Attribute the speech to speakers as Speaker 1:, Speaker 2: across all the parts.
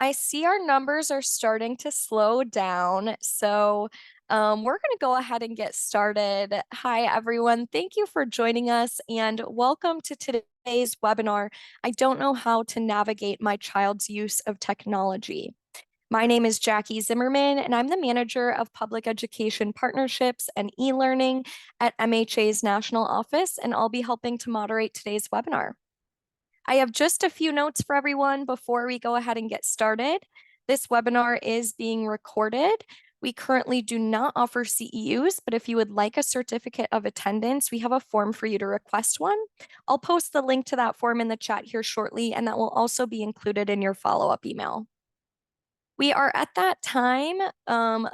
Speaker 1: I see our numbers are starting to slow down. We're going to go ahead and get started. Hi, everyone. Thank you for joining us and welcome to today's webinar. I don't know how to navigate my child's use of technology. My name is Jackie Zimmerman, and I'm the manager of public education partnerships and e-learning at MHA's national office, and I'll be helping to moderate today's webinar. I have just a few notes for everyone before we go ahead and get started. This webinar is being recorded. We currently do not offer CEUs, but if you would like a certificate of attendance, we have a form for you to request one. I'll post the link to that form in the chat here shortly, and that will also be included in your follow-up email. We are at that time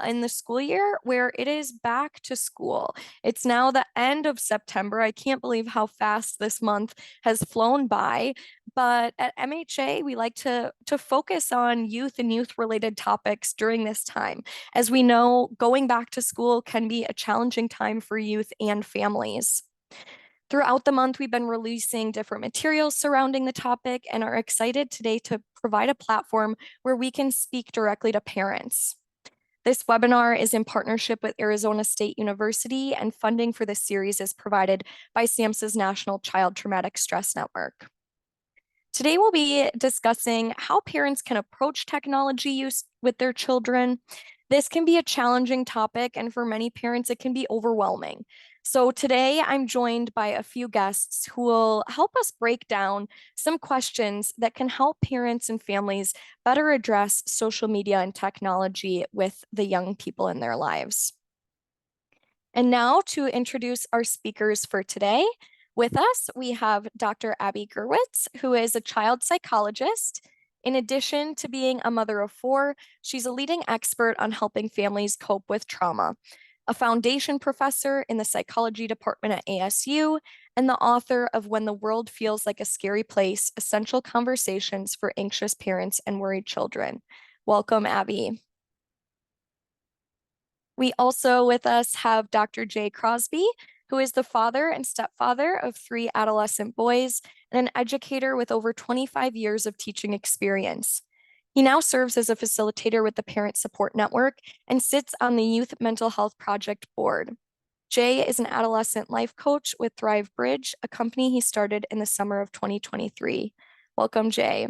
Speaker 1: in the school year where it is back to school. It's now the end of September. I can't believe how fast this month has flown by. But at MHA, we like to focus on youth and youth-related topics during this time. As we know, going back to school can be a challenging time for youth and families. Throughout the month, we've been releasing different materials surrounding the topic and are excited today to provide a platform where we can speak directly to parents. This webinar is in partnership with Arizona State University, and funding for this series is provided by SAMHSA's National Child Traumatic Stress Network. Today, we'll be discussing how parents can approach technology use with their children. This can be a challenging topic, and for many parents, it can be overwhelming. So today, I'm joined by a few guests who will help us break down some questions that can help parents and families better address social media and technology with the young people in their lives. And now to introduce our speakers for today. With us, we have Dr. Abby Gurwitz, who is a child psychologist. In addition to being a mother of four, she's a leading expert on helping families cope with trauma, a foundation professor in the psychology department at ASU, and the author of When the World Feels Like a Scary Place, Essential Conversations for Anxious Parents and Worried Children. Welcome, Abby. We also with us have Dr. Jay Crosby, who is the father and stepfather of three adolescent boys and an educator with over 25 years of teaching experience. He now serves as a facilitator with the Parent Support Network and sits on the Youth Mental Health Project board. Jay is an adolescent life coach with Thrive Bridge, a company he started in the summer of 2023. Welcome, Jay.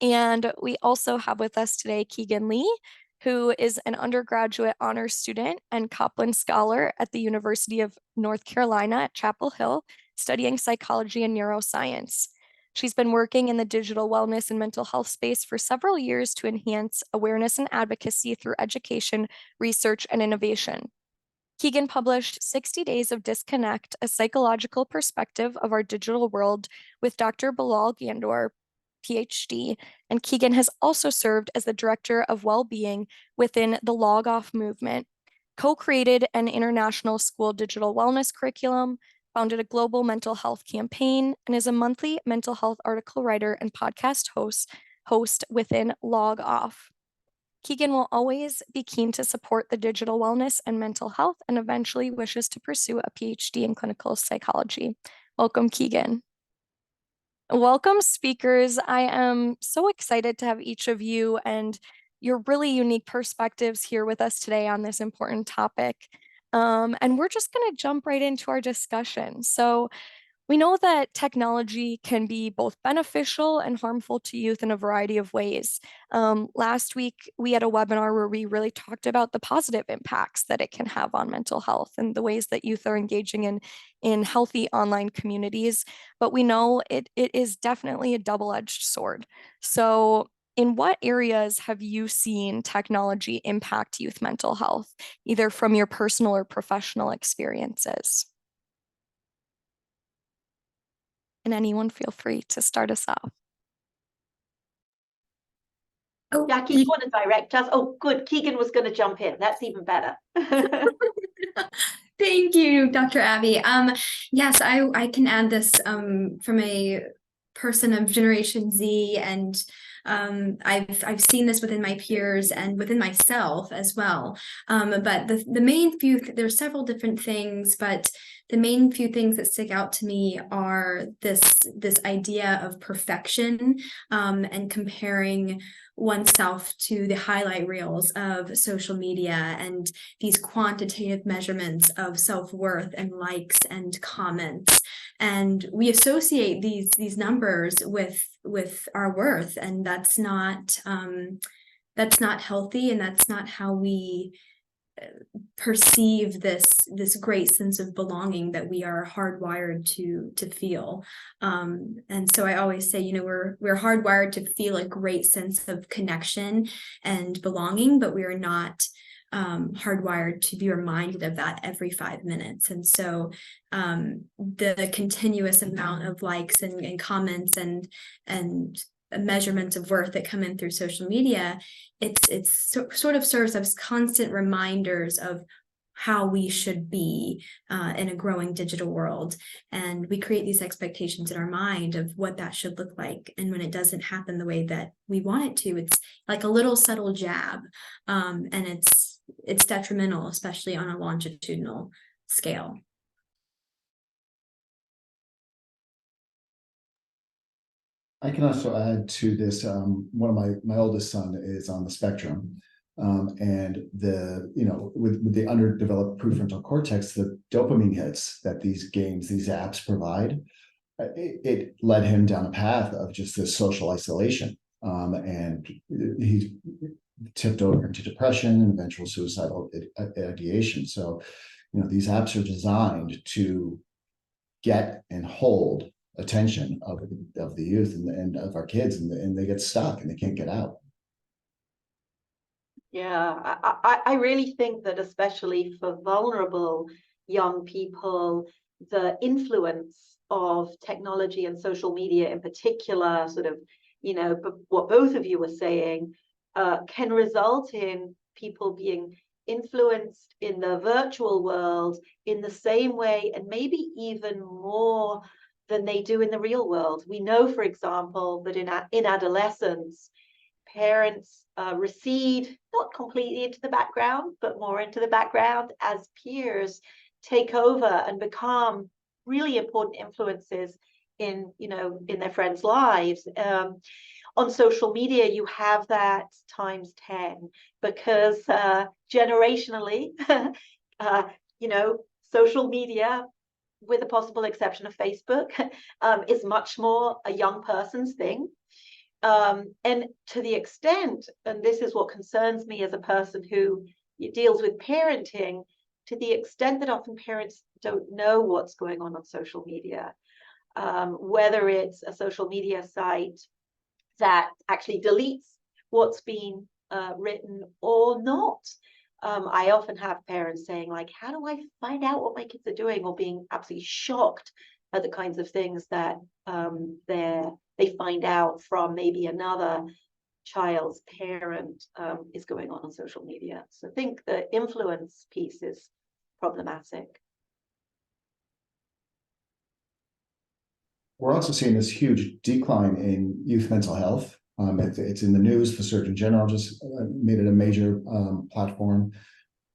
Speaker 1: And we also have with us today Keegan Lee, who is an undergraduate honors student and Kaplan Scholar at the University of North Carolina at Chapel Hill, studying psychology and neuroscience. She's been working in the digital wellness and mental health space for several years to enhance awareness and advocacy through education, research, and innovation. Keegan published 60 Days of Disconnect, a psychological perspective of our digital world with Dr. Bilal Gandor, PhD, and Keegan has also served as the Director of Wellbeing within the Log Off movement, co-created an international school digital wellness curriculum, founded a global mental health campaign, and is a monthly mental health article writer and podcast host within Log Off. Keegan will always be keen to support the digital wellness and mental health and eventually wishes to pursue a PhD in clinical psychology. Welcome, Keegan. Welcome, speakers. I am so excited to have each of you and your really unique perspectives here with us today on this important topic. And we're just going to jump right into our discussion. So we know that technology can be both beneficial and harmful to youth in a variety of ways. Last week, we had a webinar where we really talked about the positive impacts that it can have on mental health and the ways that youth are engaging in healthy online communities. But we know it is definitely a double-edged sword. So in what areas have you seen technology impact youth mental health, either from your personal or professional experiences? And anyone feel free to start us off.
Speaker 2: Oh, Jackie, you want to direct us? Oh, good. Keegan was going to jump in. That's even better.
Speaker 3: Thank you, Dr. Abby. Yes, I can add this from a person of Generation Z, and I've seen this within my peers and within myself as well. But the main few, there's several different things, but the main few things that stick out to me are this idea of perfection, and comparing oneself to the highlight reels of social media, and these quantitative measurements of self-worth and likes and comments. And we associate these numbers with our worth, and that's not healthy, and that's not how we perceive this great sense of belonging that we are hardwired to feel. And so I always say, we're hardwired to feel a great sense of connection and belonging, but we are not hardwired to be reminded of that every 5 minutes. And so the continuous amount of likes and comments and measurements of worth that come in through social media, sort of serves as constant reminders of how we should be in a growing digital world. And we create these expectations in our mind of what that should look like. And when it doesn't happen the way that we want it to, it's like a little subtle jab. And it's detrimental, especially on a longitudinal scale.
Speaker 4: I can also add to this. One of my oldest son is on the spectrum, and with the underdeveloped prefrontal cortex, the dopamine hits that these games, these apps provide, it led him down a path of just this social isolation, and he tipped over into depression and eventual suicidal ideation. So, these apps are designed to get and hold attention of the youth and of our kids, and they get stuck and they can't get out.
Speaker 2: Yeah, I really think that especially for vulnerable young people, the influence of technology and social media in particular, sort of, what both of you were saying, can result in people being influenced in the virtual world in the same way, and maybe even more than they do in the real world. We know, for example, that in adolescence, parents recede not completely into the background, but more into the background as peers take over and become really important influences in their friends' lives. On social media, you have that times 10, because generationally, social media, with the possible exception of Facebook, is much more a young person's thing. And to the extent, and this is what concerns me as a person who deals with parenting, to the extent that often parents don't know what's going on social media, whether it's a social media site that actually deletes what's been written or not. I often have parents saying, like, how do I find out what my kids are doing, or being absolutely shocked at the kinds of things that they find out from maybe another child's parent is going on social media. So I think the influence piece is problematic.
Speaker 4: We're also seeing this huge decline in youth mental health. It's in the news. The Surgeon General just made it a major platform.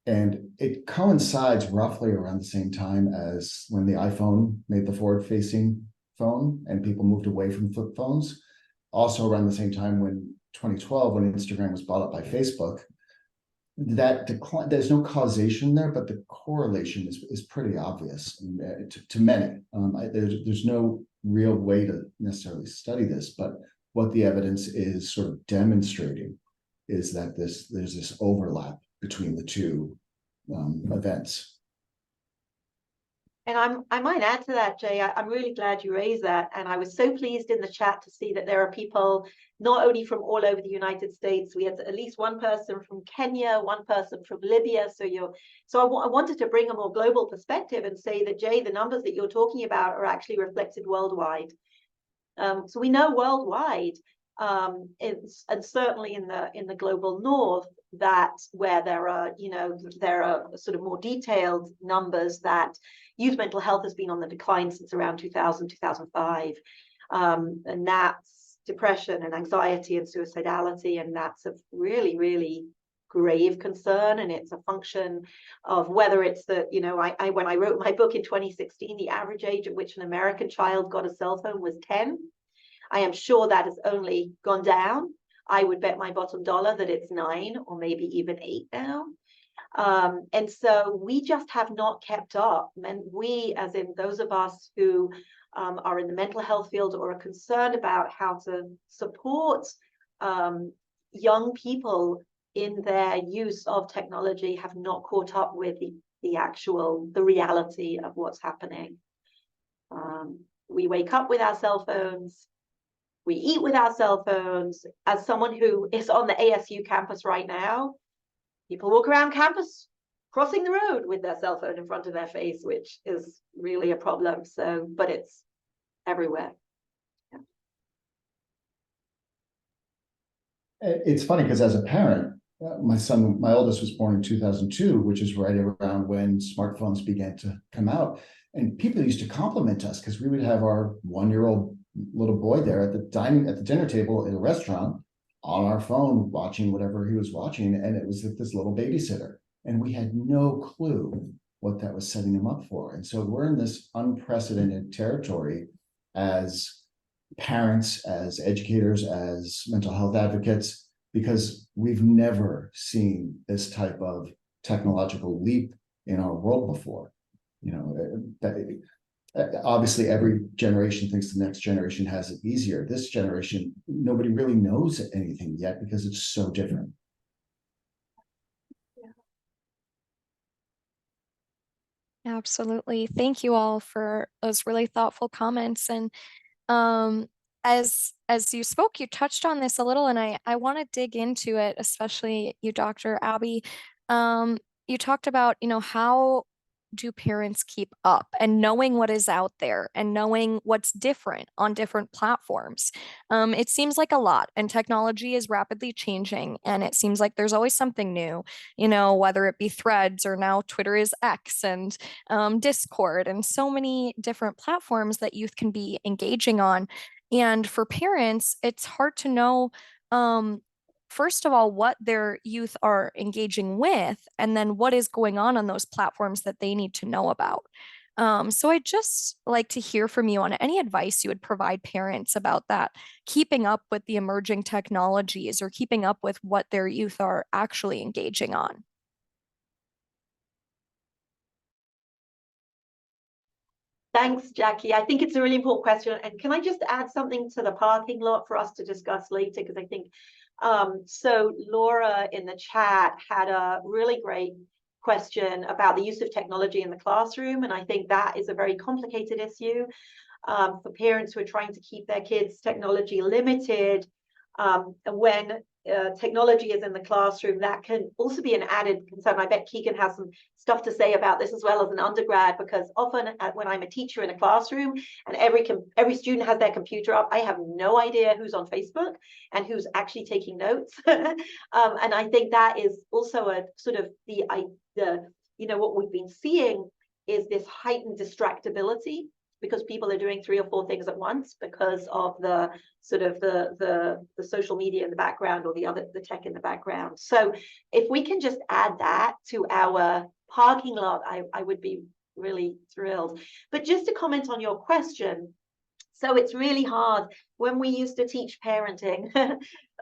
Speaker 4: And it coincides roughly around the same time as when the iPhone made the forward-facing phone and people moved away from flip phones. Also around the same time when 2012, when Instagram was bought up by Facebook. That decline, there's no causation there, but the correlation is pretty obvious to many. There's no real way to necessarily study this, but what the evidence is sort of demonstrating is that there's this overlap between the two events.
Speaker 2: And I might add to that, Jay, I'm really glad you raised that. And I was so pleased in the chat to see that there are people not only from all over the United States. We had at least one person from Kenya, one person from Libya. So I wanted to bring a more global perspective and say that, Jay, the numbers that you're talking about are actually reflected worldwide. So we know worldwide, and certainly in the global north, that where there are sort of more detailed numbers, that youth mental health has been on the decline since around 2000, 2005. And that's depression and anxiety and suicidality, and that's a really, really grave concern, and it's a function of whether it's the, you know, I when I wrote my book in 2016, the average age at which an American child got a cell phone was 10. I am sure that has only gone down. I would bet my bottom dollar that it's 9 or maybe even 8 now. And so we just have not kept up. And we, as in those of us who are in the mental health field or are concerned about how to support young people in their use of technology, have not caught up with the reality of what's happening. We wake up with our cell phones. We eat with our cell phones. As someone who is on the ASU campus right now, people walk around campus crossing the road with their cell phone in front of their face, which is really a problem. So, but it's everywhere. Yeah.
Speaker 4: It's funny because as a parent, my oldest was born in 2002, which is right around when smartphones began to come out. And people used to compliment us because we would have our 1-year-old little boy there at the dinner table in a restaurant on our phone, watching whatever he was watching. And it was like this little babysitter. And we had no clue what that was setting him up for. And so we're in this unprecedented territory as parents, as educators, as mental health advocates, because we've never seen this type of technological leap in our world before. You know, obviously every generation thinks the next generation has it easier. This generation, nobody really knows anything yet because it's so different.
Speaker 1: Absolutely. Thank you all for those really thoughtful comments. And as you spoke, you touched on this a little, and I want to dig into it, especially you, Dr. Abby. You talked about, you know, how do parents keep up and knowing what is out there and knowing what's different on different platforms. It seems like a lot, and technology is rapidly changing, and it seems like there's always something new, you know, whether it be Threads or now Twitter is X, and Discord, and so many different platforms that youth can be engaging on. And for parents, it's hard to know, first of all, what their youth are engaging with, and then what is going on those platforms that they need to know about. So I'd just like to hear from you on any advice you would provide parents about that, keeping up with the emerging technologies or keeping up with what their youth are actually engaging on.
Speaker 2: Thanks, Jackie. I think it's a really important question. And can I just add something to the parking lot for us to discuss later? Because I think, so Laura in the chat had a really great question about the use of technology in the classroom. And I think that is a very complicated issue for parents who are trying to keep their kids technology limited. And when technology is in the classroom, that can also be an added concern. I bet Keegan has some stuff to say about this as well as an undergrad, because often when I'm a teacher in a classroom and every student has their computer up, I have no idea who's on Facebook and who's actually taking notes. And I think that is also a sort of the you know, what we've been seeing is this heightened distractibility, because people are doing 3 or 4 things at once because of the sort of the social media in the background, or the tech in the background. So if we can just add that to our parking lot, I would be really thrilled. But just to comment on your question, so it's really hard when we used to teach parenting.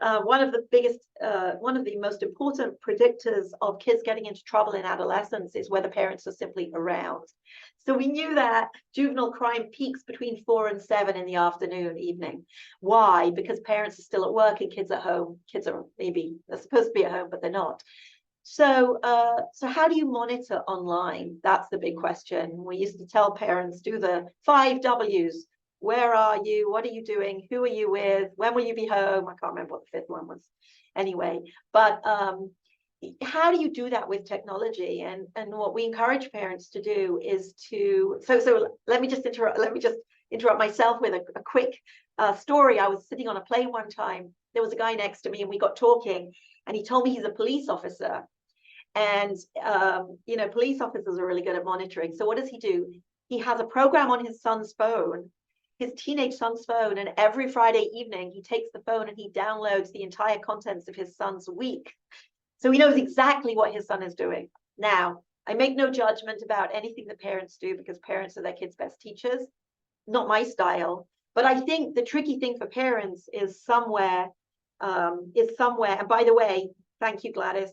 Speaker 2: One of the most important predictors of kids getting into trouble in adolescence is whether parents are simply around. So we knew that juvenile crime peaks between 4 and 7 in the evening. Why? Because parents are still at work and kids at home. Kids are they're supposed to be at home, but they're not. So, so how do you monitor online? That's the big question. We used to tell parents, do the 5 W's. Where are you? What are you doing? Who are you with? When will you be home? I can't remember what the 5th one was. Anyway, but how do you do that with technology? And what we encourage parents to do is to, so let me just interrupt myself with a quick story. I was sitting on a plane one time. There was a guy next to me and we got talking, and he told me he's a police officer. And you know, police officers are really good at monitoring. So what does he do? He has a program on his son's phone, his teenage son's phone, and every Friday evening he takes the phone and he downloads the entire contents of his son's week So he knows exactly what his son is doing. Now, I make no judgment about anything that parents do, because parents are their kids' best teachers. Not my style. But I think the tricky thing for parents is somewhere, and by the way, thank you, Gladys,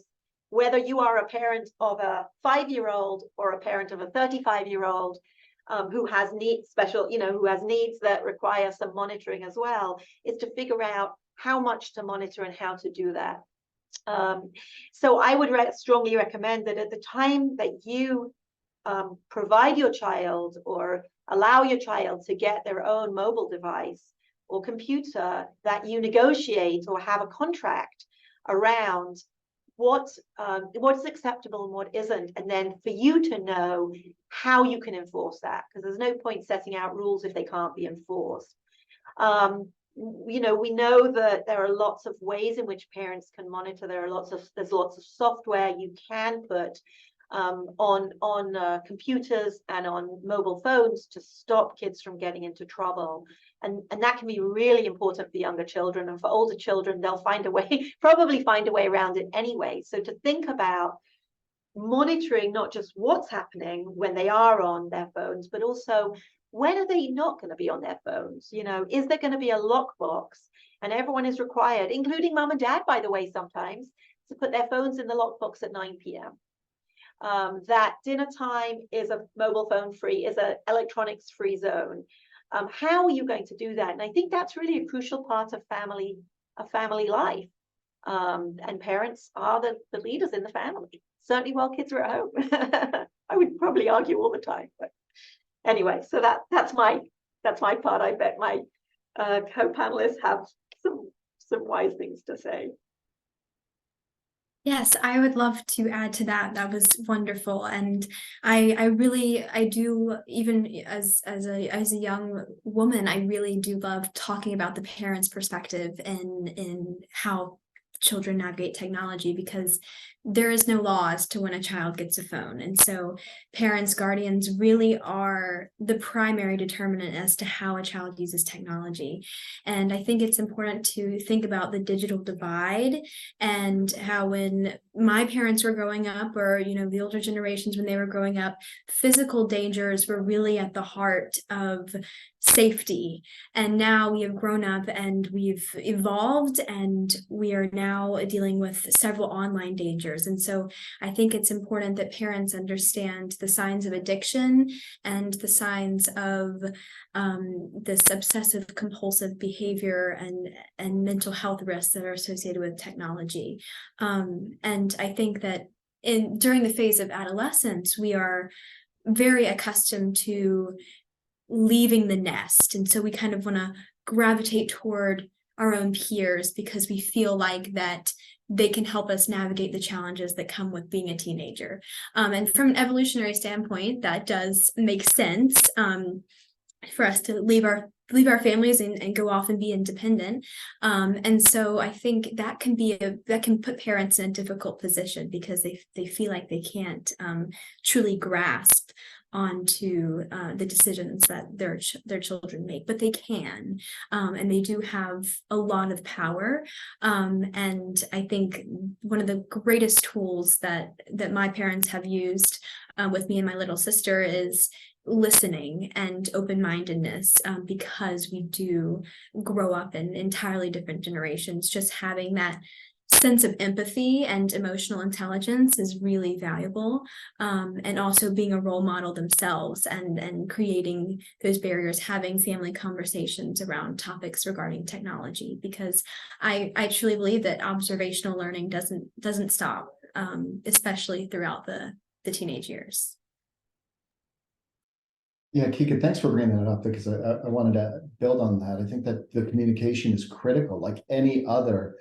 Speaker 2: whether you are a parent of a 5-year-old or a parent of a 35-year-old who has needs, who has needs that require some monitoring as well, is to figure out how much to monitor and how to do that. So I would strongly recommend that at the time that you provide your child or allow your child to get their own mobile device or computer, that you negotiate or have a contract around what's acceptable and what isn't, and then for you to know how you can enforce that, because there's no point setting out rules if they can't be enforced. We know that there are lots of ways in which parents can monitor. There's lots of software you can put on computers and on mobile phones to stop kids from getting into trouble. And that can be really important for younger children. And for older children, they'll probably find a way around it anyway. So to think about monitoring not just what's happening when they are on their phones, but also when are they not going to be on their phones? Is there going to be a lockbox? And everyone is required, including mom and dad, by the way, sometimes, to put their phones in the lockbox at 9 p.m. That dinner time is a mobile phone free, is an electronics free zone. How are you going to do that? And I think that's really a crucial part of family life. And parents are the leaders in the family, certainly while kids are at home. I would probably argue all the time, but anyway, so that's my part. I bet my co-panelists have some wise things to say.
Speaker 3: Yes, I would love to add to that. That was wonderful. And I do, even as a young woman, I really do love talking about the parents' perspective in how children navigate technology, because there is no law as to when a child gets a phone. And so parents, guardians really are the primary determinant as to how a child uses technology. And I think it's important to think about the digital divide, and how when my parents were growing up, or the older generations when they were growing up, physical dangers were really at the heart of safety. And now we have grown up and we've evolved, and we are now dealing with several online dangers. And so I think it's important that parents understand the signs of addiction and the signs of this obsessive compulsive behavior and mental health risks that are associated with technology. And I think that during the phase of adolescence, we are very accustomed to leaving the nest. And so we kind of want to gravitate toward our own peers, because we feel like that they can help us navigate the challenges that come with being a teenager. And from an evolutionary standpoint, that does make sense for us to leave our families and go off and be independent. And so I think that can put parents in a difficult position, because they feel like they can't truly grasp onto the decisions that their children make, but they can, and they do have a lot of power. And I think one of the greatest tools that my parents have used with me and my little sister is listening and open-mindedness, because we do grow up in entirely different generations. Just having that sense of empathy and emotional intelligence is really valuable, and also being a role model themselves and creating those barriers, having family conversations around topics regarding technology, because I truly believe that observational learning doesn't stop, especially throughout the teenage years.
Speaker 4: Yeah, Kika, thanks for bringing that up, because I wanted to build on that. I think that the communication is critical, like any other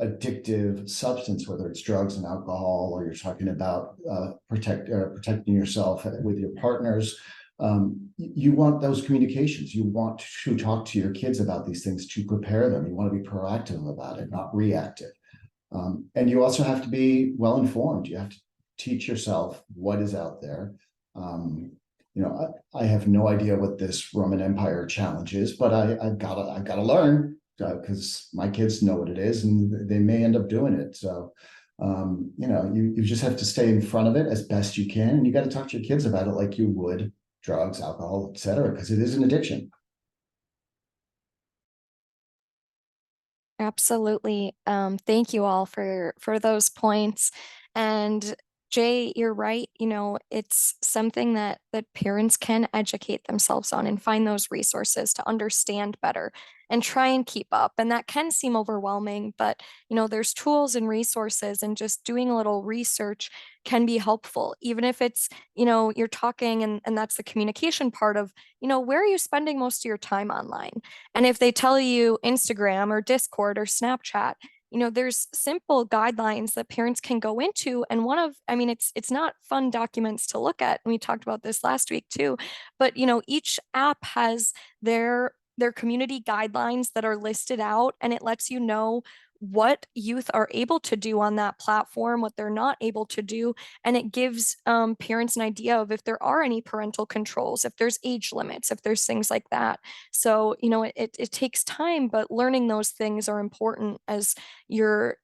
Speaker 4: addictive substance, whether it's drugs and alcohol, or you're talking about protecting yourself with your partners. You want those communications. You want to talk to your kids about these things to prepare them. You want to be proactive about it, not reactive. And you also have to be well informed. You have to teach yourself what is out there. I have no idea what this Roman Empire challenge is, but I've gotta learn, because my kids know what it is and they may end up doing it. So You just have to stay in front of it as best you can, and you got to talk to your kids about it like you would drugs, alcohol, etc., because it is an addiction.
Speaker 1: Absolutely. Thank you all for those points. And Jay, you're right. It's something that parents can educate themselves on and find those resources to understand better and try and keep up. And that can seem overwhelming, but there's tools and resources, and just doing a little research can be helpful, even if it's, you're talking and that's the communication part of, where are you spending most of your time online? And if they tell you Instagram or Discord or Snapchat, there's simple guidelines that parents can go into. And it's not fun documents to look at. And we talked about this last week too. But each app has their community guidelines that are listed out, and it lets you know what youth are able to do on that platform, what they're not able to do. And it gives parents an idea of if there are any parental controls, if there's age limits, if there's things like that. So, it takes time, but learning those things are important, as your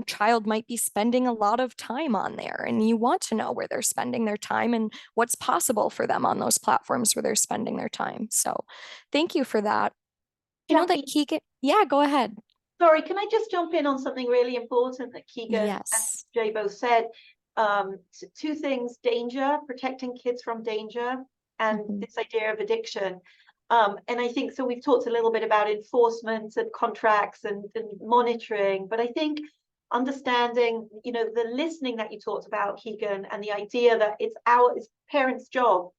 Speaker 1: child might be spending a lot of time on there, and you want to know where they're spending their time and what's possible for them on those platforms where they're spending their time. So thank you for that. I know that
Speaker 2: Jackie,
Speaker 1: Keegan, yeah, go ahead.
Speaker 2: sorry, can I just jump in on something really important that Keegan and
Speaker 1: Yes.
Speaker 2: Jay both said? Two things: danger, protecting kids from danger, and
Speaker 1: Mhm.
Speaker 2: this idea of addiction. And I think so. We've talked a little bit about enforcement and contracts and monitoring, but I think understanding, the listening that you talked about, Keegan, and the idea that it's parents' job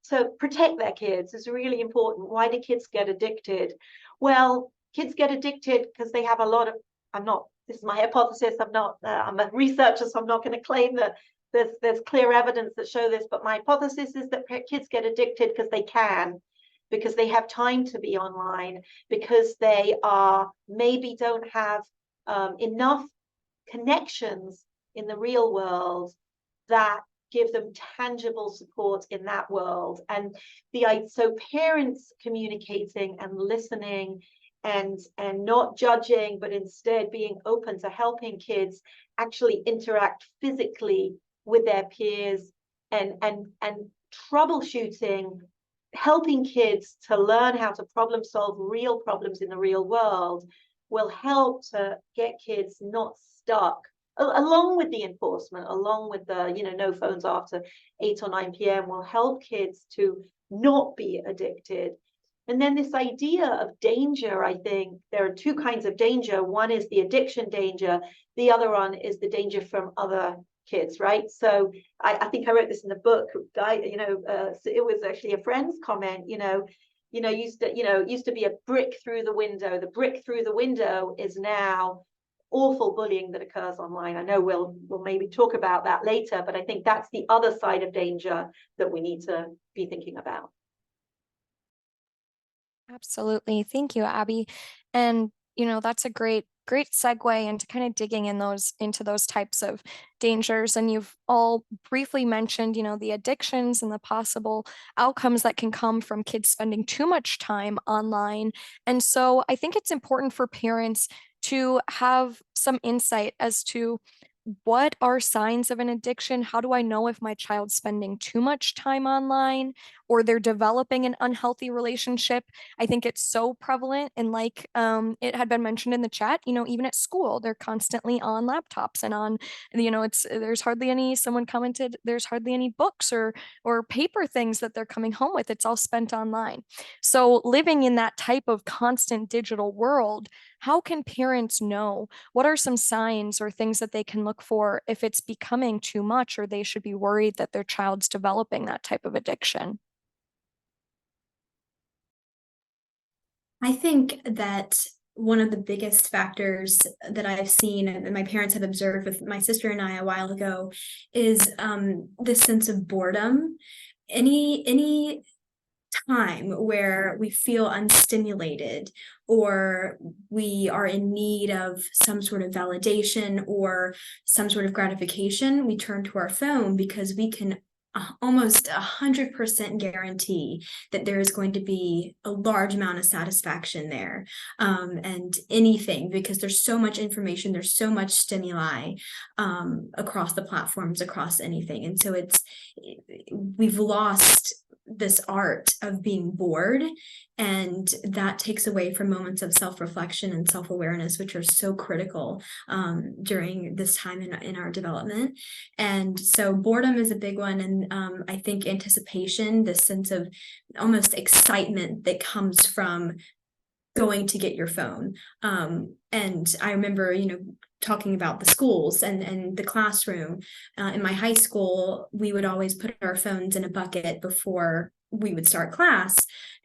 Speaker 2: to protect their kids is really important. Why do kids get addicted? Well, kids get addicted because they have a lot of, this is my hypothesis, I'm a researcher, so I'm not going to claim that there's clear evidence that show this, but my hypothesis is that kids get addicted because they have time to be online, because they maybe don't have enough connections in the real world that give them tangible support in that world. And so parents communicating and listening and not judging, but instead being open to helping kids actually interact physically with their peers, and troubleshooting, helping kids to learn how to problem solve real problems in the real world, will help to get kids not stuck, along with the enforcement, along with the no phones after 8 or 9 p.m. will help kids to not be addicted. And then this idea of danger, I think there are two kinds of danger. One is the addiction danger, the other one is the danger from other kids, right? So I think I wrote this in the book, it was actually a friend's comment, used to be a brick through the window. The brick through the window is now awful bullying that occurs online. I know we'll maybe talk about that later, but I think that's the other side of danger that we need to be thinking about.
Speaker 1: Absolutely. Thank you, Abby. And that's a great segue into kind of digging into those types of dangers. And you've all briefly mentioned, the addictions and the possible outcomes that can come from kids spending too much time online. And so I think it's important for parents to have some insight as to what are signs of an addiction? How do I know if my child's spending too much time online or they're developing an unhealthy relationship? I think it's so prevalent. And like it had been mentioned in the chat, even at school, they're constantly on laptops and on, there's hardly any, someone commented, there's hardly any books or paper things that they're coming home with. It's all spent online. So living in that type of constant digital world, how can parents know? What are some signs or things that they can look for if it's becoming too much, or they should be worried that their child's developing that type of addiction?
Speaker 3: I think that one of the biggest factors that I've seen and my parents have observed with my sister and I a while ago is this sense of boredom. Any time where we feel unstimulated or we are in need of some sort of validation or some sort of gratification, we turn to our phone because we can almost 100% guarantee that there is going to be a large amount of satisfaction there, and anything, because there's so much information, there's so much stimuli across the platforms, across anything. And so we've lost this art of being bored, and that takes away from moments of self-reflection and self-awareness, which are so critical during this time in our development. And so boredom is a big one. And I think anticipation, this sense of almost excitement that comes from going to get your phone. And I remember, talking about the schools and the classroom. In my high school, we would always put our phones in a bucket before we would start class.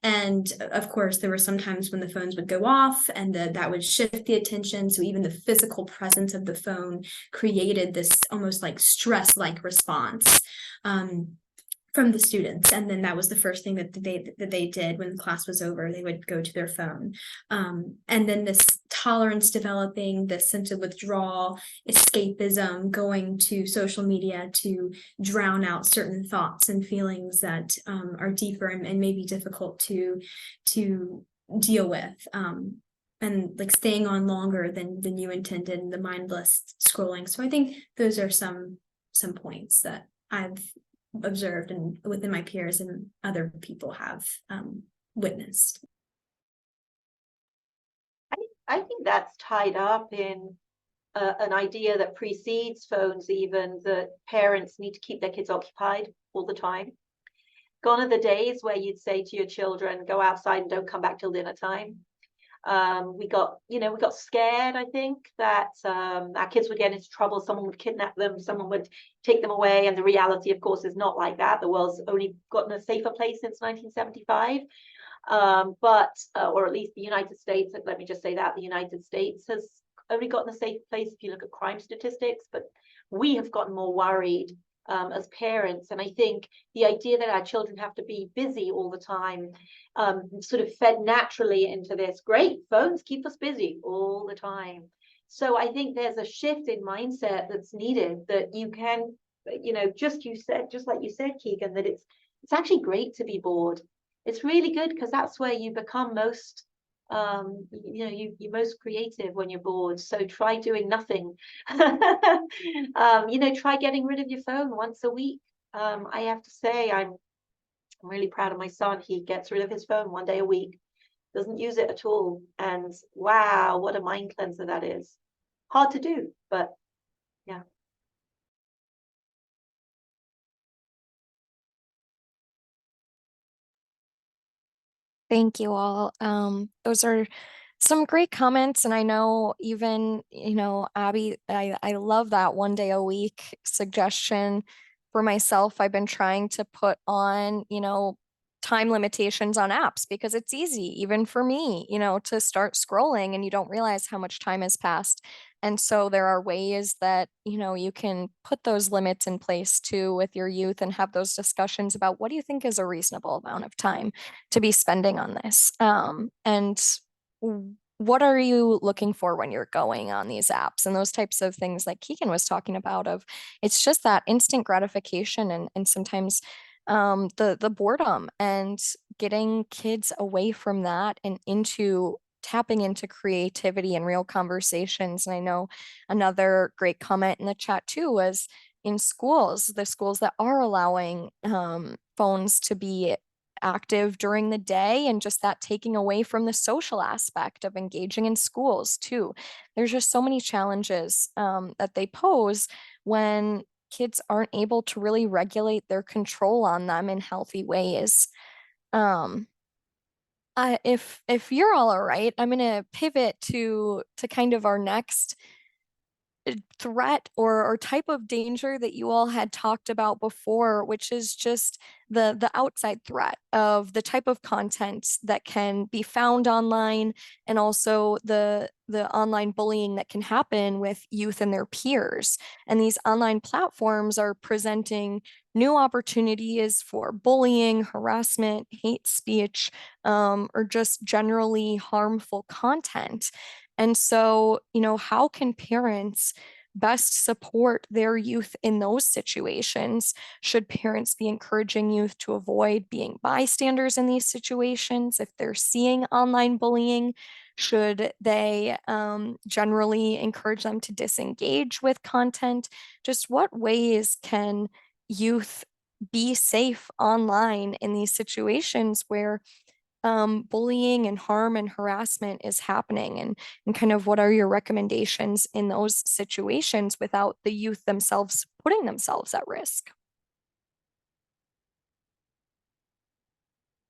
Speaker 3: And of course, there were some times when the phones would go off and that would shift the attention. So even the physical presence of the phone created this almost like stress-like response from the students. And then that was the first thing that they did when class was over. They would go to their phone. And then this tolerance developing, this sense of withdrawal, escapism, going to social media to drown out certain thoughts and feelings that are deeper and maybe difficult to deal with. And like staying on longer than you intended, and the mindless scrolling. So I think those are some points that I've observed and within my peers and other people have witnessed.
Speaker 2: I think that's tied up in an idea that precedes phones, even that parents need to keep their kids occupied all the time. Gone are the days where you'd say to your children, go outside and don't come back till dinner time. We got scared, I think, that our kids would get into trouble, someone would kidnap them, someone would take them away. And the reality, of course, is not like that. The world's only gotten a safer place since 1975. Or at least the United States, let me just say that, the United States has only gotten a safe place if you look at crime statistics, but we have gotten more worried as parents. And I think the idea that our children have to be busy all the time sort of fed naturally into this. Great, phones keep us busy all the time. So I think there's a shift in mindset that's needed, that you can, just like you said, Keegan, that it's actually great to be bored. It's really good, because that's where you become most you're most creative, when you're bored. So try doing nothing. Try getting rid of your phone once a week. I have to say, I'm really proud of my son. He gets rid of his phone one day a week, doesn't use it at all. And wow, what a mind cleanser that is. Hard to do, but yeah.
Speaker 1: Thank you all. Those are some great comments. And I know even, Abby, I love that one day a week suggestion. For myself, I've been trying to put on, time limitations on apps, because it's easy, even for me, to start scrolling and you don't realize how much time has passed. And so there are ways that, you can put those limits in place too with your youth, and have those discussions about what do you think is a reasonable amount of time to be spending on this. And what are you looking for when you're going on these apps, and those types of things like Keegan was talking about, of it's just that instant gratification, and sometimes the boredom, and getting kids away from that and into tapping into creativity and real conversations. And I know another great comment in the chat too was in schools, the schools that are allowing phones to be active during the day, and just that taking away from the social aspect of engaging in schools too. There's just so many challenges that they pose when kids aren't able to really regulate their control on them in healthy ways. If you're all right, I'm gonna pivot to kind of our next threat or type of danger that you all had talked about before, which is just the outside threat of the type of content that can be found online, and also the online bullying that can happen with youth and their peers. And these online platforms are presenting new opportunities for bullying, harassment, hate speech, or just generally harmful content. And so, how can parents best support their youth in those situations? Should parents be encouraging youth to avoid being bystanders in these situations if they're seeing online bullying? Should they generally encourage them to disengage with content? Just what ways can youth be safe online in these situations where bullying and harm and harassment is happening, and kind of what are your recommendations in those situations without the youth themselves putting themselves at risk?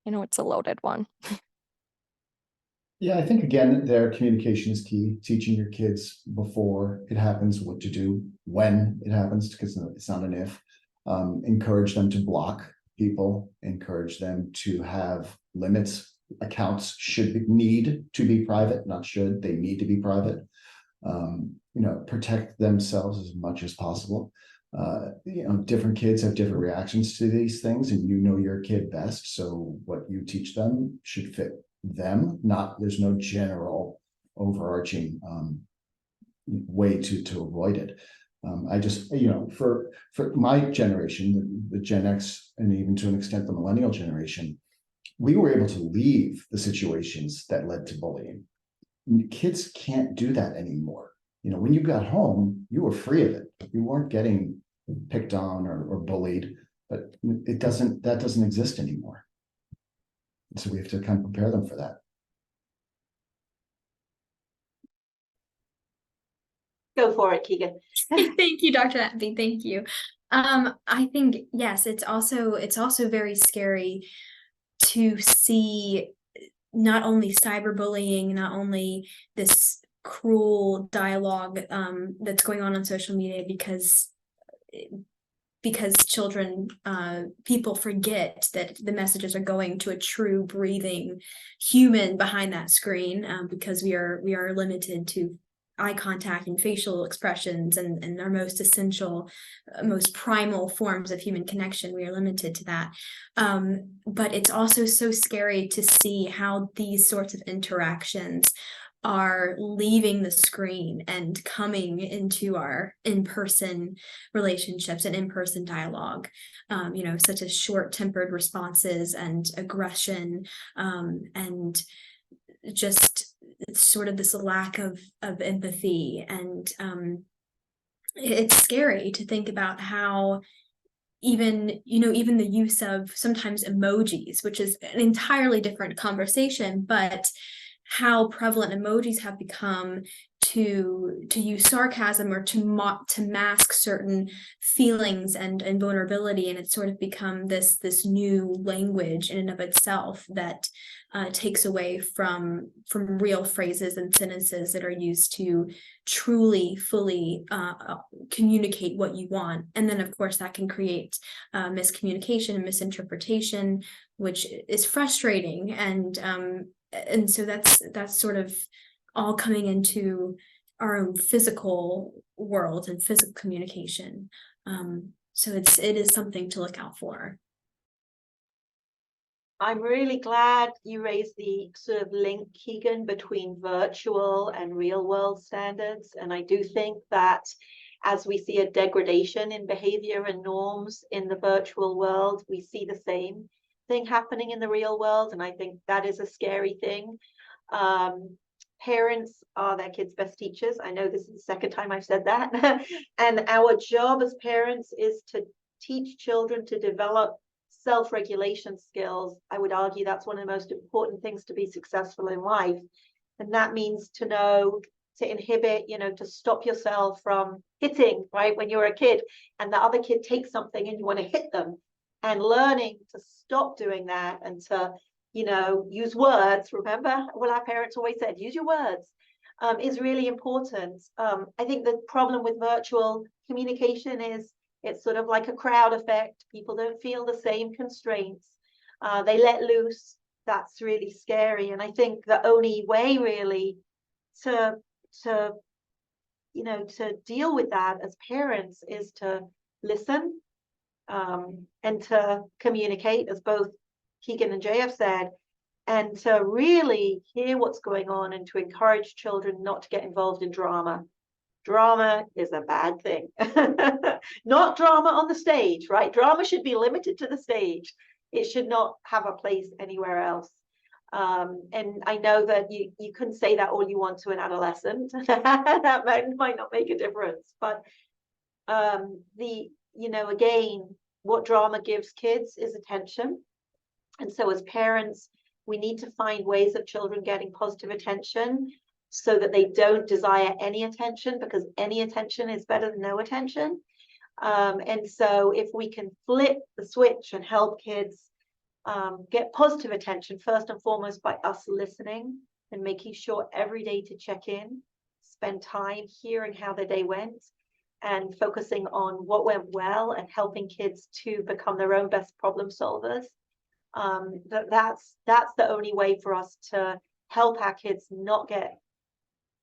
Speaker 1: I know it's a loaded one.
Speaker 4: Yeah, I think again, their communication is key. Teaching your kids before it happens what to do when it happens, because it's not an if. Encourage them to block people, encourage them to have limits. Accounts need to be private, not should, they need to be private. Protect themselves as much as possible. Different kids have different reactions to these things, and you know your kid best. So what you teach them should fit them, there's no general overarching way to avoid it. I just, for my generation, the Gen X, and even to an extent the millennial generation, we were able to leave the situations that led to bullying. Kids can't do that anymore. When you got home, you were free of it. You weren't getting picked on or bullied, but that doesn't exist anymore. So we have to kind of prepare them for that.
Speaker 2: Go for it, Keegan.
Speaker 3: Thank you, Dr. Atby. Thank you. I think, yes, it's also very scary to see not only cyberbullying, not only this cruel dialogue that's going on social media, because children, people forget that the messages are going to a true breathing human behind that screen, because we are limited to eye contact and facial expressions and our most essential, most primal forms of human connection. We are limited to that. But it's also so scary to see how these sorts of interactions are leaving the screen and coming into our in-person relationships and in-person dialogue, such as short-tempered responses and aggression, and just sort of this lack of empathy. And it's scary to think about how even the use of sometimes emojis, which is an entirely different conversation, but how prevalent emojis have become to use sarcasm or to mask certain feelings and vulnerability, and it's sort of become this new language in and of itself that takes away from real phrases and sentences that are used to truly fully communicate what you want. And then of course that can create miscommunication and misinterpretation, which is frustrating. And so that's sort of all coming into our own physical world and physical communication. So it is something to look out for.
Speaker 2: I'm really glad you raised the sort of link, Keegan, between virtual and real world standards. And I do think that as we see a degradation in behavior and norms in the virtual world, we see the same thing happening in the real world. And I think that is a scary thing. Parents are their kids' best teachers. I know this is the second time I've said that. And our job as parents is to teach children to develop self-regulation skills. I would argue that's one of the most important things to be successful in life. And that means to know to inhibit, to stop yourself from hitting, right? When you're a kid and the other kid takes something and you want to hit them, and learning to stop doing that and to, use words. Remember what our parents always said, use your words, is really important. I think the problem with virtual communication is it's sort of like a crowd effect. People don't feel the same constraints. They let loose. That's really scary. And I think the only way really to deal with that as parents is to listen, and to communicate, as both Keegan and Jay have said, and to really hear what's going on and to encourage children not to get involved in drama. drama is a bad thing. Not drama on the stage, right? Drama should be limited to the stage. It should not have a place anywhere else. And I know that you couldn't say that all you want to an adolescent. That might not make a difference. But again, what drama gives kids is attention. And so as parents, we need to find ways of children getting positive attention so that they don't desire any attention, because any attention is better than no attention. And so if we can flip the switch and help kids get positive attention, first and foremost by us listening and making sure every day to check in, spend time hearing how their day went, and focusing on what went well and helping kids to become their own best problem solvers. That's the only way for us to help our kids not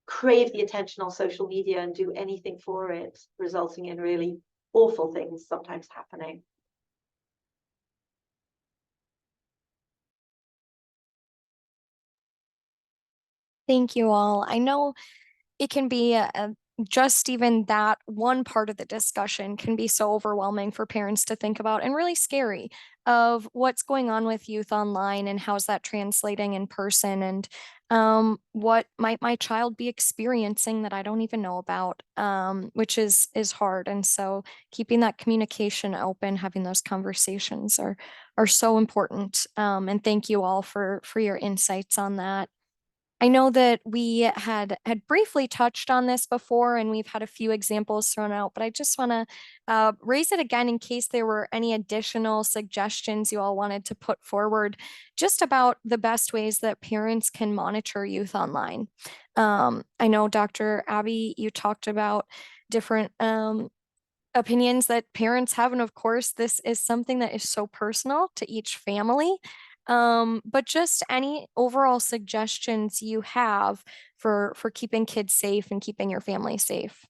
Speaker 2: crave the attention on social media and do anything for it, resulting in really awful things sometimes happening.
Speaker 1: Thank you all. I know it can be just even that one part of the discussion can be so overwhelming for parents to think about, and really scary, of what's going on with youth online and how's that translating in person, and what might my child be experiencing that I don't even know about, which is hard. And so keeping that communication open, having those conversations are so important. And thank you all for your insights on that. I know that we had briefly touched on this before, and we've had a few examples thrown out, but I just want to raise it again in case there were any additional suggestions you all wanted to put forward, just about the best ways that parents can monitor youth online. I know, Dr. Abby, you talked about different opinions that parents have, and of course, this is something that is so personal to each family. But just any overall suggestions you have for keeping kids safe and keeping your family safe.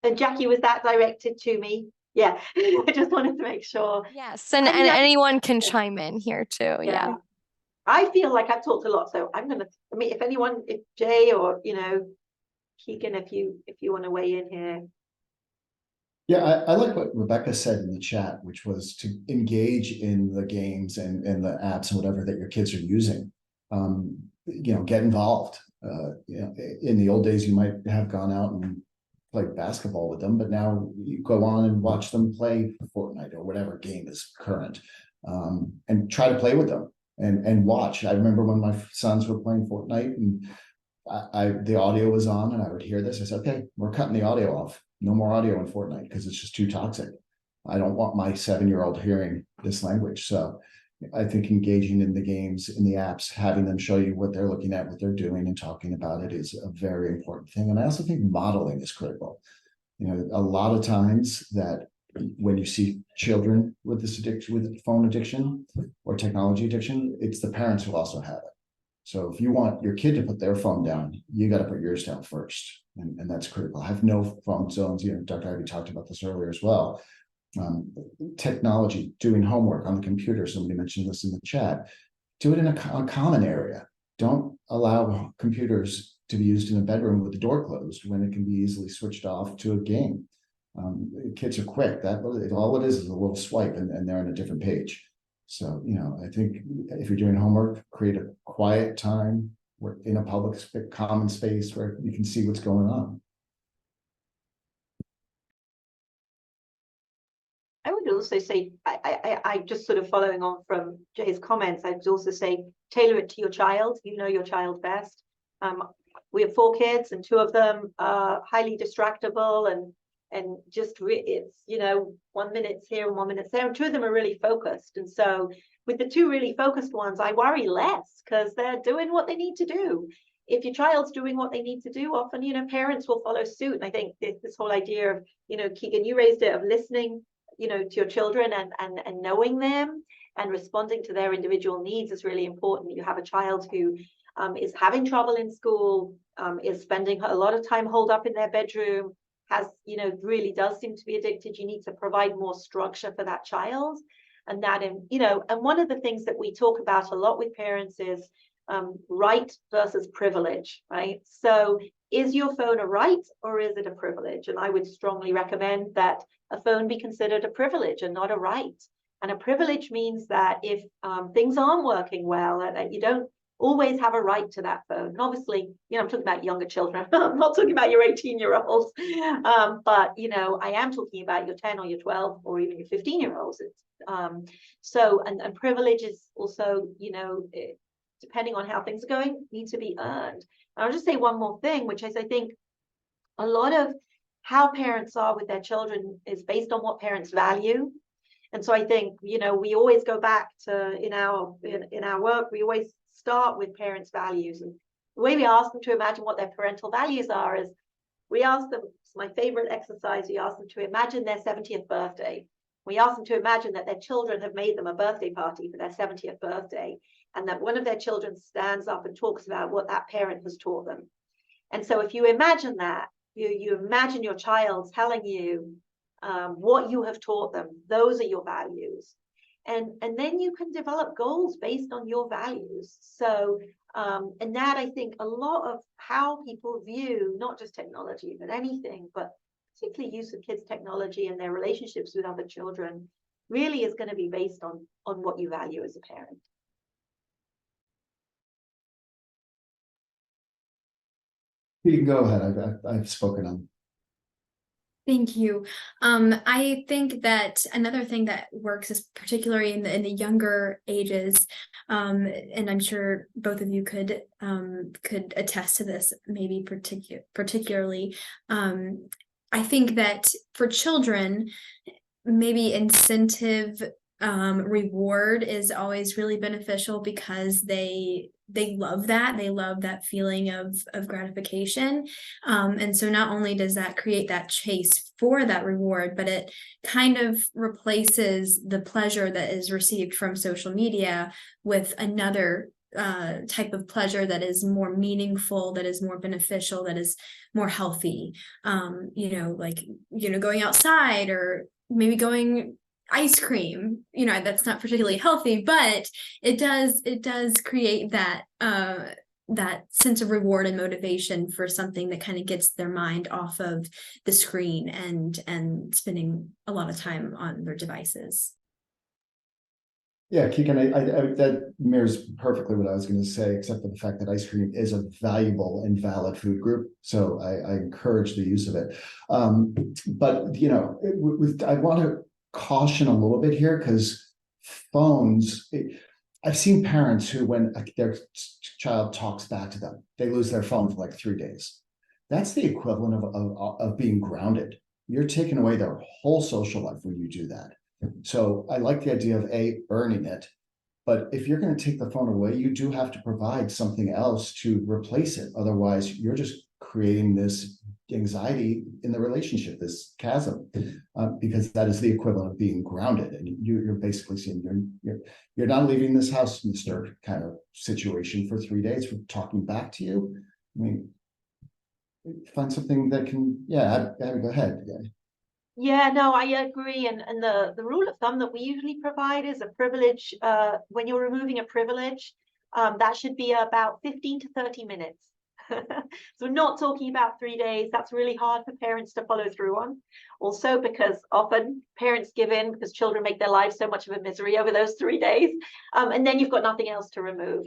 Speaker 2: And Jackie, was that directed to me? Yeah, I just wanted to make sure.
Speaker 1: Yes, and anyone can chime in here too. Yeah.
Speaker 2: I feel like I've talked a lot, so if Jay or Keegan, if you want to weigh in here.
Speaker 4: Yeah, I like what Rebecca said in the chat, which was to engage in the games and the apps and whatever that your kids are using. Get involved. In the old days, you might have gone out and played basketball with them, but now you go on and watch them play Fortnite or whatever game is current, and try to play with them and watch. I remember when my sons were playing Fortnite and the audio was on and I would hear this. I said, okay, we're cutting the audio off. No more audio in Fortnite because it's just too toxic. I don't want my 7-year-old hearing this language. So I think engaging in the games, in the apps, having them show you what they're looking at, what they're doing, and talking about it is a very important thing. And I also think modeling is critical. A lot of times that when you see children with this addiction, with phone addiction or technology addiction, it's the parents who also have it. So if you want your kid to put their phone down, you got to put yours down first. And that's critical. I have no phone zones. Dr. Ivy talked about this earlier as well. Technology, doing homework on the computer. Somebody mentioned this in the chat. Do it in a common area. Don't allow computers to be used in a bedroom with the door closed when it can be easily switched off to a game. Kids are quick. All it is a little swipe and they're on a different page. So, I think if you're doing homework, create a quiet time in a public common space where you can see what's going on.
Speaker 2: I would also say, I just sort of following on from Jay's comments, I would also say, tailor it to your child. You know your child best. We have 4 kids and 2 of them are highly distractible and just it's 1 minute's here and 1 minute's there, and 2 of them are really focused. And so with the 2 really focused ones, I worry less because they're doing what they need to do. If your child's doing what they need to do, often parents will follow suit. And I think this whole idea of Keegan, you raised it, of listening to your children and knowing them and responding to their individual needs is really important. You have a child who is having trouble in school, is spending a lot of time holed up in their bedroom, really does seem to be addicted. You need to provide more structure for that child. And that, and one of the things that we talk about a lot with parents is right versus privilege, right? So is your phone a right or is it a privilege? And I would strongly recommend that a phone be considered a privilege and not a right. And a privilege means that if things aren't working well, that you don't always have a right to that phone. And obviously, I'm talking about younger children. I'm not talking about your 18-year-olds. But, I am talking about your 10 or your 12 or even your 15-year-olds. So, and privilege is also, depending on how things are going, need to be earned. And I'll just say one more thing, which is I think a lot of how parents are with their children is based on what parents value. And so I think, we always go back to in our work, we always start with parents' values. And the way we ask them to imagine what their parental values are is we ask them, it's my favorite exercise, we ask them to imagine their 70th birthday. We ask them to imagine that their children have made them a birthday party for their 70th birthday, and that one of their children stands up and talks about what that parent has taught them. And so if you imagine that, you imagine your child telling you what you have taught them, those are your values. And then you can develop goals based on your values. So, and that I think a lot of how people view not just technology, but anything, but particularly use of kids' technology and their relationships with other children really is going to be based on what you value as a parent.
Speaker 4: You can go ahead. I've spoken on.
Speaker 3: Thank you. I think that another thing that works is particularly in the younger ages, and I'm sure both of you could attest to this, maybe particularly. I think that for children, maybe incentive reward is always really beneficial because they love that feeling of gratification, and so not only does that create that chase for that reward, but it kind of replaces the pleasure that is received from social media with another type of pleasure that is more meaningful, that is more beneficial, that is more healthy. Going outside or maybe going ice cream, that's not particularly healthy, but it does create that that sense of reward and motivation for something that kind of gets their mind off of the screen and spending a lot of time on their devices.
Speaker 4: Yeah, Keegan, I that mirrors perfectly what I was going to say, except for the fact that ice cream is a valuable and valid food group. So I encourage the use of it. But, I want to caution a little bit here because phones, I've seen parents who, when their child talks back to them, they lose their phone for like 3 days. That's the equivalent of being grounded. You're taking away their whole social life when you do that. So I like the idea of earning it, but if you're going to take the phone away, you do have to provide something else to replace it. Otherwise, you're just creating this anxiety in the relationship, this chasm, because that is the equivalent of being grounded. And you're basically saying you're not leaving this house, Mr. kind of situation for 3 days for talking back to you. I mean, find something that can, go ahead.
Speaker 2: Yeah, no, I agree. And the rule of thumb that we usually provide is a privilege. When you're removing a privilege, that should be about 15 to 30 minutes. So we're not talking about 3 days. That's really hard for parents to follow through on. Also, because often parents give in because children make their lives so much of a misery over those 3 days. And then you've got nothing else to remove,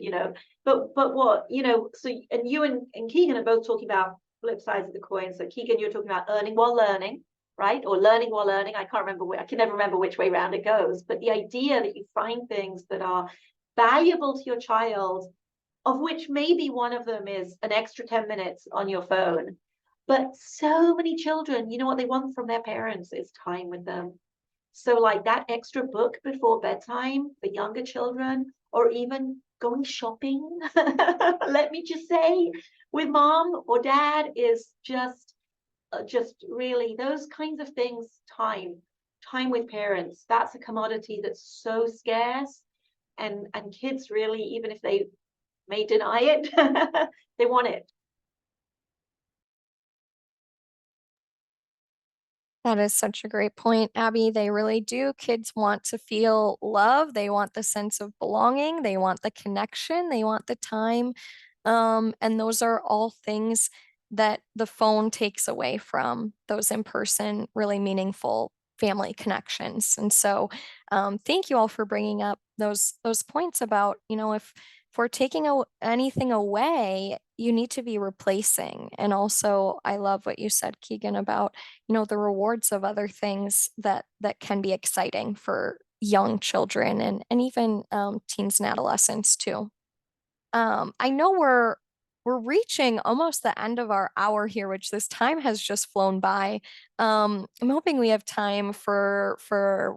Speaker 2: But what, so, and you and Keegan are both talking about flip sides of the coin. So Keegan, you're talking about earning while learning, right? Or learning while learning. I can never remember which way around it goes. But the idea that you find things that are valuable to your child, of which maybe one of them is an extra 10 minutes on your phone. But so many children, what they want from their parents is time with them. So like that extra book before bedtime for younger children, or even going shopping, let me just say, with mom or dad is just really those kinds of things. Time with parents, that's a commodity that's so scarce, and kids really, even if they may deny it, they want it.
Speaker 1: That is such a great point, Abby. They really do. Kids want to feel love. They want the sense of belonging. They want the connection. They want the time. And those are all things that the phone takes away from those in-person, really meaningful family connections. And so, thank you all for bringing up those points about, if we're taking anything away, you need to be replacing. And also, I love what you said, Keegan, about the rewards of other things that can be exciting for young children and even teens and adolescents too. I know we're reaching almost the end of our hour here, which this time has just flown by. I'm hoping we have time for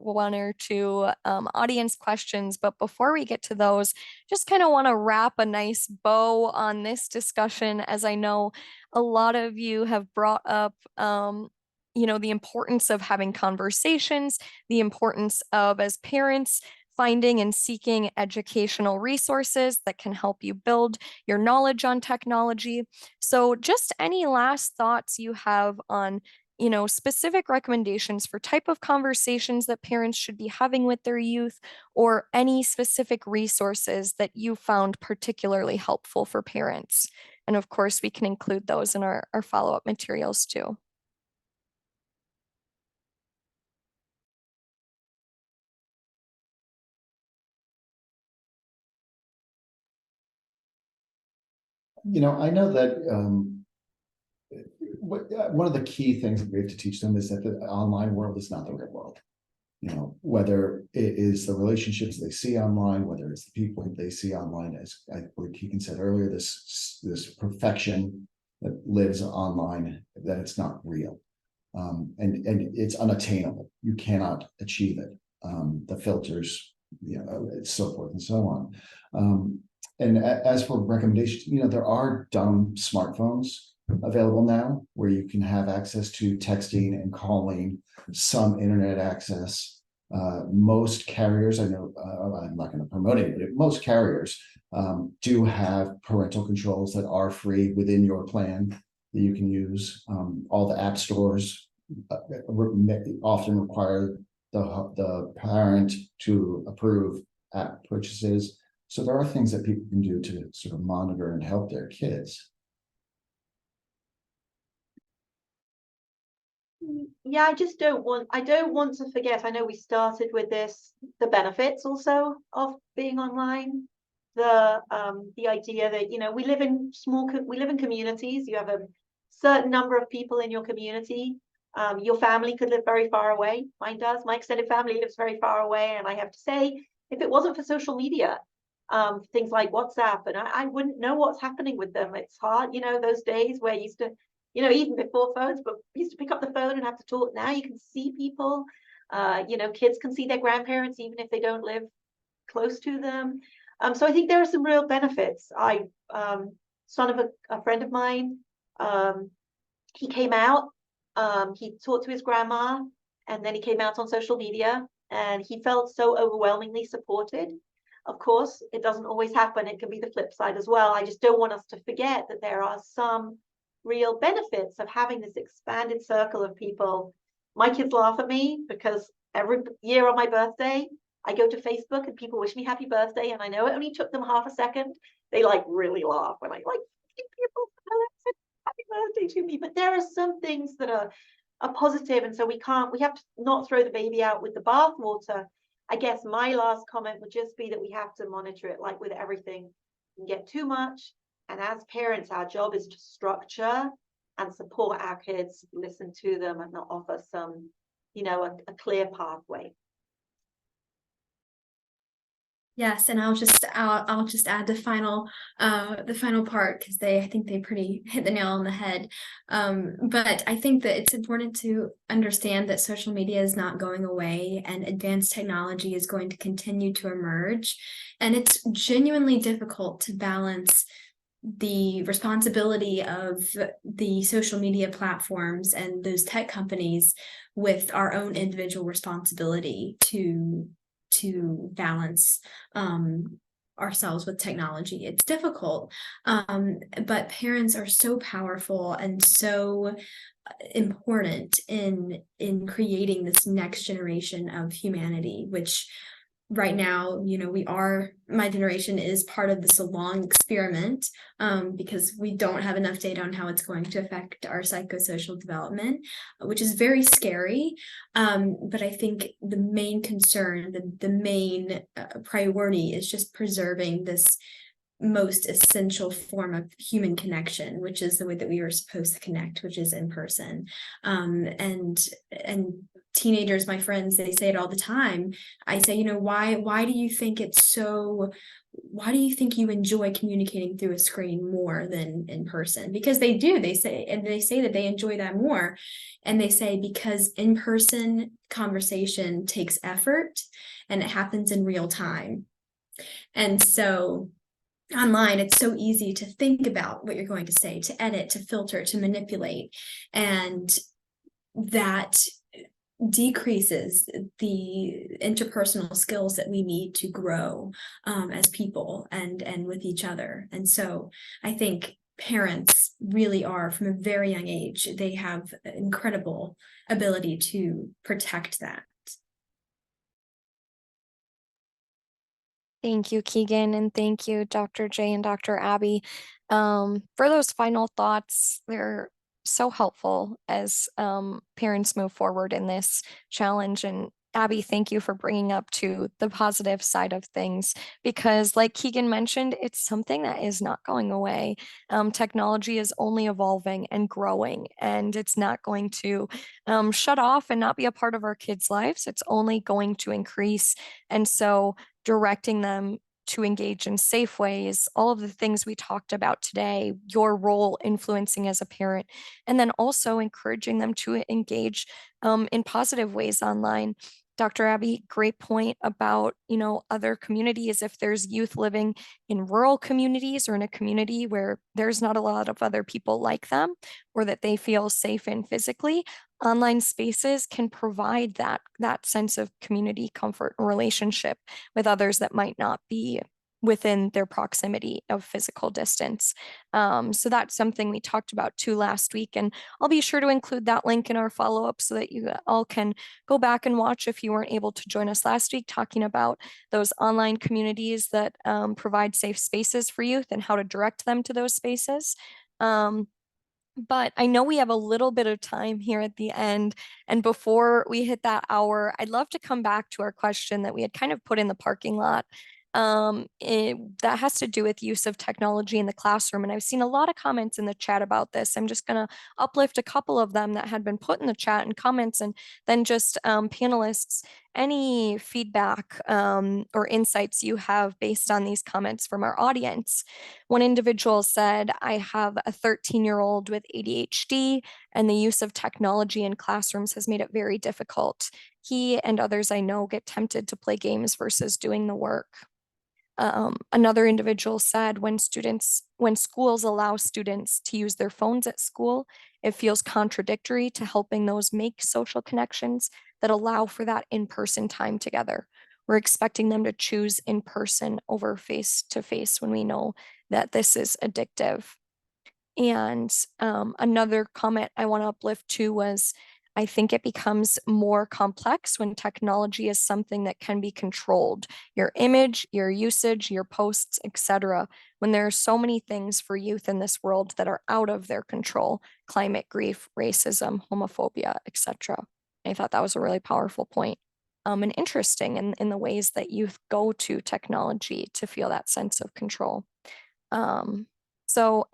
Speaker 1: one or two audience questions, but before we get to those, just kind of want to wrap a nice bow on this discussion, as I know a lot of you have brought up the importance of having conversations, the importance of, as parents, finding and seeking educational resources that can help you build your knowledge on technology. So just any last thoughts you have on, specific recommendations for type of conversations that parents should be having with their youth, or any specific resources that you found particularly helpful for parents. And of course, we can include those in our follow-up materials too.
Speaker 4: I know that one of the key things that we have to teach them is that the online world is not the real world. Whether it is the relationships they see online, whether it's the people they see online, as I believe Keegan said earlier, this perfection that lives online, that it's not real. And it's unattainable. You cannot achieve it. The filters, so forth and so on. And as for recommendations, there are dumb smartphones available now where you can have access to texting and calling, some internet access. Most carriers, I know, I'm not going to promote it, but most carriers do have parental controls that are free within your plan that you can use. All the app stores often require the parent to approve app purchases. So there are things that people can do to sort of monitor and help their kids.
Speaker 2: Yeah, I don't want to forget. I know we started with this, the benefits also of being online. The idea that, we live in communities. You have a certain number of people in your community. Your family could live very far away. Mine does. My extended family lives very far away. And I have to say, if it wasn't for social media, things like WhatsApp, and I wouldn't know what's happening with them. It's hard, those days where you used to, even before phones, but we used to pick up the phone and have to talk. Now you can see people. Kids can see their grandparents even if they don't live close to them. So I think there are some real benefits. Son of a friend of mine, he came out, he talked to his grandma, and then he came out on social media, and he felt so overwhelmingly supported. Of course, it doesn't always happen. It can be the flip side as well. I just don't want us to forget that there are some real benefits of having this expanded circle of people. My kids laugh at me because every year on my birthday, I go to Facebook and people wish me happy birthday. And I know it only took them half a second. They really laugh when I people said happy birthday to me. But there are some things that are positive. And so we have to not throw the baby out with the bathwater. I guess my last comment would just be that we have to monitor it like with everything. You can get too much. And as parents, our job is to structure and support our kids, listen to them, and not offer some, a clear pathway.
Speaker 3: Yes, and I'll just add the final part, because I think they pretty hit the nail on the head. But I think that it's important to understand that social media is not going away, and advanced technology is going to continue to emerge. And it's genuinely difficult to balance the responsibility of the social media platforms and those tech companies with our own individual responsibility to balance ourselves with technology. It's difficult, but parents are so powerful and so important in creating this next generation of humanity, which right now, my generation is part of this long experiment, because we don't have enough data on how it's going to affect our psychosocial development, which is very scary. But I think the main concern, the main priority is just preserving this most essential form of human connection, which is the way that we were supposed to connect, which is in person. And teenagers, my friends, they say it all the time. I say, why do you think why do you think you enjoy communicating through a screen more than in person? Because they do, they say that they enjoy that more. And they say, because in-person conversation takes effort and it happens in real time. And so online, it's so easy to think about what you're going to say, to edit, to filter, to manipulate. And that decreases the interpersonal skills that we need to grow as people and with each other. And so I think parents really are, from a very young age, they have incredible ability to protect that.
Speaker 1: Thank you, Keegan, and thank you, Dr. J and Dr. Abby, for those final thoughts. They're so helpful as parents move forward in this challenge. And Abby, thank you for bringing up to the positive side of things, because like Keegan mentioned, it's something that is not going away. Technology is only evolving and growing, and it's not going to shut off and not be a part of our kids' lives. It's only going to increase. And so directing them to engage in safe ways, all of the things we talked about today, your role influencing as a parent, and then also encouraging them to engage in positive ways online. Dr. Abby, great point about, other communities. If there's youth living in rural communities or in a community where there's not a lot of other people like them, or that they feel safe in physically, online spaces can provide that sense of community, comfort, and relationship with others that might not be within their proximity of physical distance. So that's something we talked about too last week, and I'll be sure to include that link in our follow-up so that you all can go back and watch if you weren't able to join us last week, talking about those online communities that provide safe spaces for youth and how to direct them to those spaces. But I know we have a little bit of time here at the end. And before we hit that hour, I'd love to come back to our question that we had kind of put in the parking lot. That has to do with use of technology in the classroom. And I've seen a lot of comments in the chat about this. I'm just going to uplift a couple of them that had been put in the chat and comments, and then just panelists, any feedback or insights you have based on these comments from our audience. One individual said, I have a 13-year-old with ADHD, and the use of technology in classrooms has made it very difficult. He and others I know get tempted to play games versus doing the work. Another individual said, when schools allow students to use their phones at school, it feels contradictory to helping those make social connections that allow for that in-person time together. We're expecting them to choose in person over face-to-face when we know that this is addictive. And another comment I want to uplift too was, I think it becomes more complex when technology is something that can be controlled. Your image, your usage, your posts, etc. When there are so many things for youth in this world that are out of their control: climate, grief, racism, homophobia, etc. I thought that was a really powerful point. And interesting in the ways that youth go to technology to feel that sense of control. So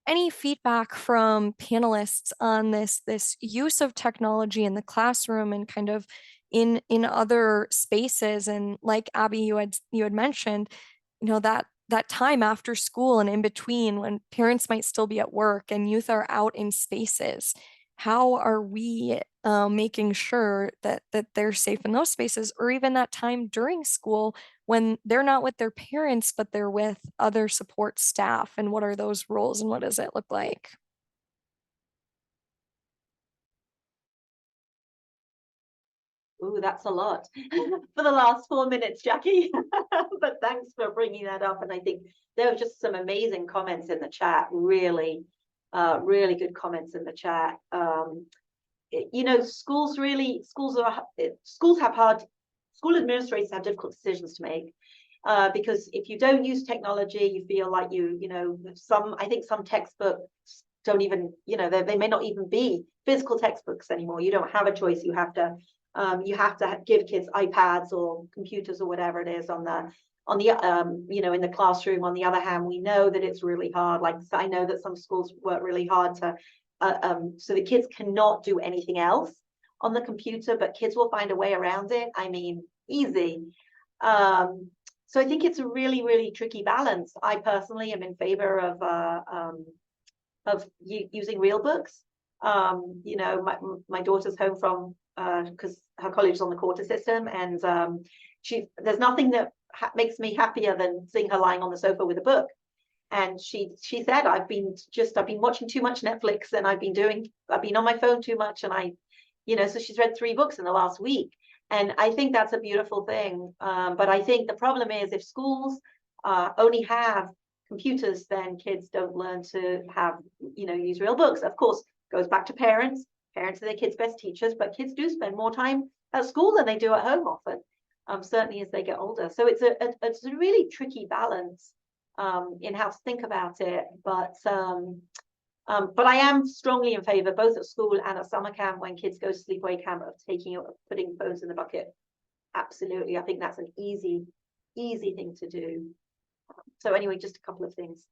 Speaker 1: any feedback from panelists on this use of technology in the classroom and kind of in other spaces? And like Abby, you had mentioned, that time after school and in between, when parents might still be at work and youth are out in spaces, how are we making sure that they're safe in those spaces, or even that time during school when they're not with their parents, but they're with other support staff? And what are those roles and what does it look like?
Speaker 2: Ooh, that's a lot for the last 4 minutes, Jackie. But thanks for bringing that up. And I think there were just some amazing comments in the chat. Really, really good comments in the chat. You know, schools have school administrators have difficult decisions to make. Because if you don't use technology, you feel like I think some textbooks don't even, they may not even be physical textbooks anymore. You don't have a choice. You have to give kids iPads or computers or whatever it is in the classroom. On the other hand, we know that it's really hard. Like, I know that some schools work really hard to so the kids cannot do anything else on the computer, but kids will find a way around it. I mean, easy. So I think it's a really, really tricky balance. I personally am in favor of using real books. My daughter's home from because her college is on the quarter system, and there's nothing that makes me happier than seeing her lying on the sofa with a book. And she said, I've been watching too much Netflix, and I've been on my phone too much, and so she's read 3 books in the last week. And I think that's a beautiful thing. But I think the problem is, if schools only have computers, then kids don't learn to use real books. Of course, it goes back to parents. Parents are their kids' best teachers, but kids do spend more time at school than they do at home often, certainly as they get older. So it's a really tricky balance in how to think about it. But I am strongly in favor, both at school and at summer camp, when kids go to sleepaway camp, of putting phones in the bucket. Absolutely. I think that's an easy thing to do. So anyway, just a couple of things.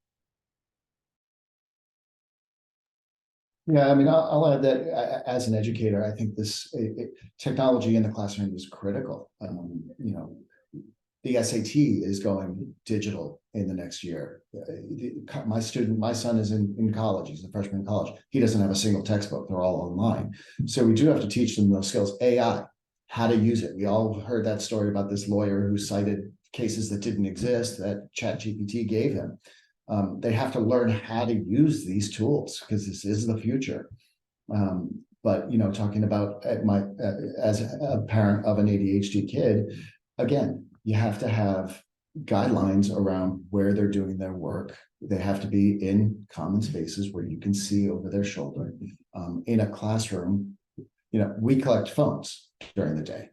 Speaker 4: Yeah, I mean, I'll add that as an educator, I think technology in the classroom is critical. The SAT is going digital in the next year. My son is in college. He's a freshman in college. He doesn't have a single textbook. They're all online. So we do have to teach them those skills. AI, how to use it. We all heard that story about this lawyer who cited cases that didn't exist that ChatGPT gave him. They have to learn how to use these tools, because this is the future. But talking about as a parent of an ADHD kid, again, you have to have guidelines around where they're doing their work. They have to be in common spaces where you can see over their shoulder. In a classroom, we collect phones during the day,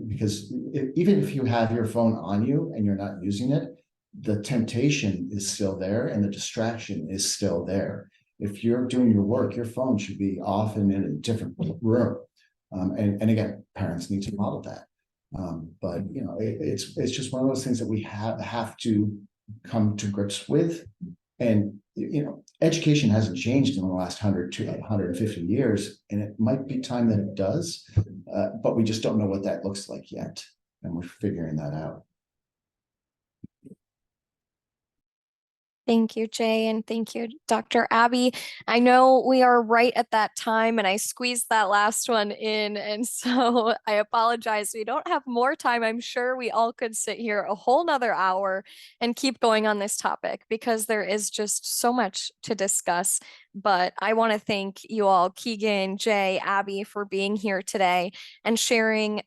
Speaker 4: because even if you have your phone on you and you're not using it, the temptation is still there and the distraction is still there. If you're doing your work, your phone should be off and in a different room. And again, parents need to model that. But it's just one of those things that we have to come to grips with. And education hasn't changed in the last 100 to 150 years, and it might be time that it does, but we just don't know what that looks like yet, and we're figuring that out.
Speaker 1: Thank you, Jay, and thank you, Dr. Abby. I know we are right at that time, and I squeezed that last one in, and so I apologize. We don't have more time. I'm sure we all could sit here a whole nother hour and keep going on this topic, because there is just so much to discuss. But I want to thank you all, Keegan, Jay, Abby, for being here today and sharing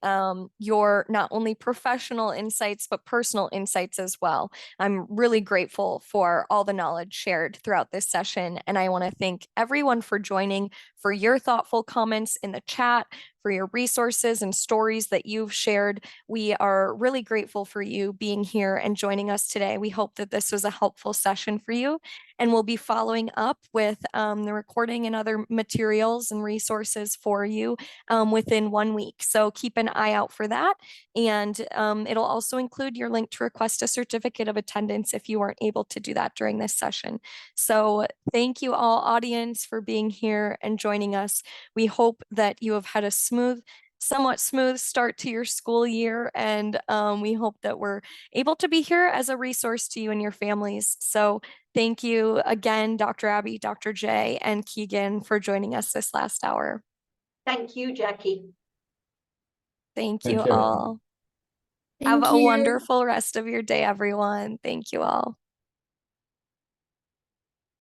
Speaker 1: your not only professional insights, but personal insights as well. I'm really grateful for all the knowledge shared throughout this session. And I want to thank everyone for joining, for your thoughtful comments in the chat, for your resources and stories that you've shared. We are really grateful for you being here and joining us today. We hope that this was a helpful session for you, and we'll be following up with the recording and other materials and resources for you within 1 week. So keep an eye out for that. And it'll also include your link to request a certificate of attendance if you weren't able to do that during this session. So thank you all, audience, for being here and joining us. We hope that you have had a somewhat smooth start to your school year, and we hope that we're able to be here as a resource to you and your families. So thank you again, Dr. Abby, Dr. Jay, and Keegan, for joining us this last hour.
Speaker 2: Thank you, Jackie.
Speaker 1: Thank you all.
Speaker 3: Thank
Speaker 1: Have a
Speaker 3: you.
Speaker 1: wonderful rest of your day, everyone. Thank you all.